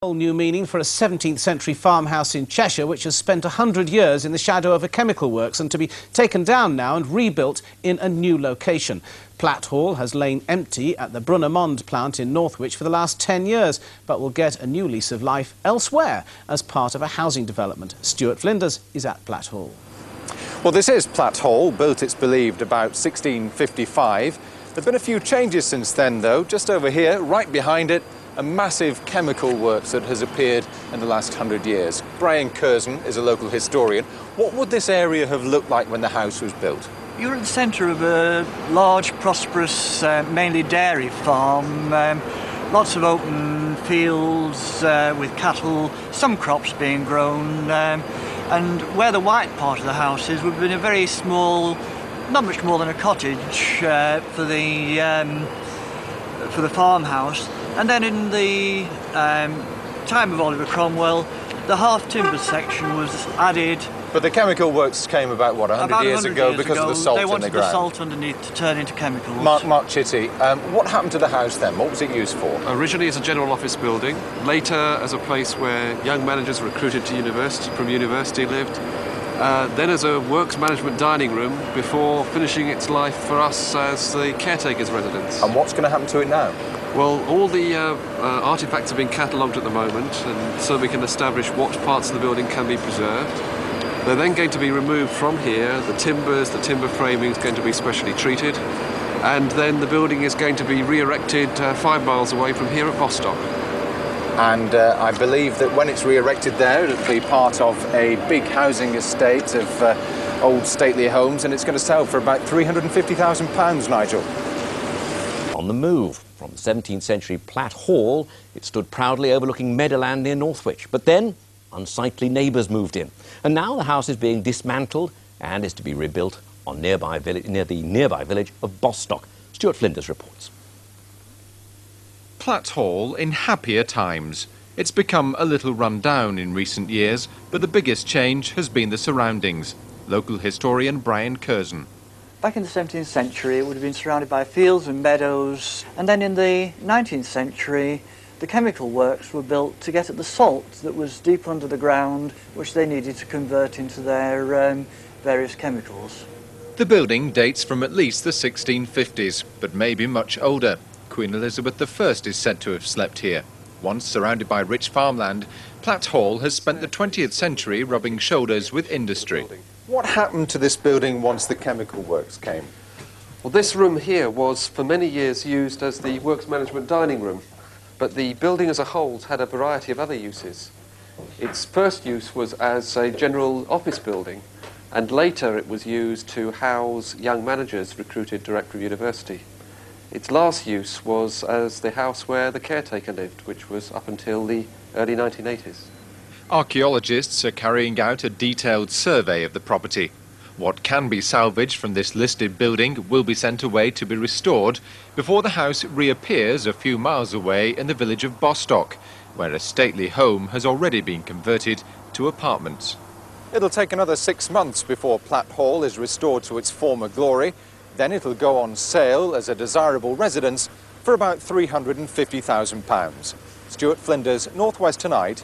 Whole new meaning for a 17th century farmhouse in Cheshire which has spent 100 years in the shadow of a chemical works and to be taken down now and rebuilt in a new location. Platt Hall has lain empty at the Brunner Mond plant in Northwich for the last 10 years but will get a new lease of life elsewhere as part of a housing development. Stuart Flinders is at Platt Hall. Well, this is Platt Hall, built, it's believed, about 1655. There have been a few changes since then, though. Just over here, right behind it, a massive chemical works that has appeared in the last 100 years. Brian Curzon is a local historian. What would this area have looked like when the house was built? You're at the centre of a large, prosperous, mainly dairy farm. Lots of open fields with cattle, some crops being grown. And where the white part of the house is, would have been a very small, not much more than a cottage for the farmhouse. And then in the time of Oliver Cromwell, the half-timbered section was added. But the chemical works came about, what, 100 years ago because of the salt in the ground? They wanted the salt underneath to turn into chemicals. Mark Chitty, what happened to the house then? What was it used for? Originally as a general office building, later as a place where young managers recruited to university lived, then as a works management dining room before finishing its life for us as the caretaker's residence. And what's going to happen to it now? Well, all the artefacts are being catalogued at the moment, and so we can establish what parts of the building can be preserved. They're then going to be removed from here. The timbers, the timber framing is going to be specially treated, and then the building is going to be re-erected 5 miles away from here at Lostock. And I believe that when it's re-erected there, it'll be part of a big housing estate of old stately homes, and it's going to sell for about £350,000, Nigel. On the move. From the 17th century Platt Hall, it stood proudly overlooking meadowland near Northwich. But then, unsightly neighbours moved in. And now the house is being dismantled and is to be rebuilt on near the nearby village of Bostock. Stuart Flinders reports. Platt Hall in happier times. It's become a little run down in recent years, but the biggest change has been the surroundings. Local historian Brian Curzon. Back in the 17th century, it would have been surrounded by fields and meadows. And then in the 19th century, the chemical works were built to get at the salt that was deep under the ground, which they needed to convert into their various chemicals. The building dates from at least the 1650s, but maybe much older. Queen Elizabeth I is said to have slept here. Once surrounded by rich farmland, Platt Hall has spent the 20th century rubbing shoulders with industry. What happened to this building once the chemical works came? Well, this room here was for many years used as the works management dining room, but the building as a whole had a variety of other uses. Its first use was as a general office building, and later it was used to house young managers recruited direct from university. Its last use was as the house where the caretaker lived, which was up until the early 1980s. Archaeologists are carrying out a detailed survey of the property. What can be salvaged from this listed building will be sent away to be restored before the house reappears a few miles away in the village of Bostock, where a stately home has already been converted to apartments. It'll take another 6 months before Platt Hall is restored to its former glory. Then it'll go on sale as a desirable residence for about £350,000. Stuart Flinders, North West Tonight.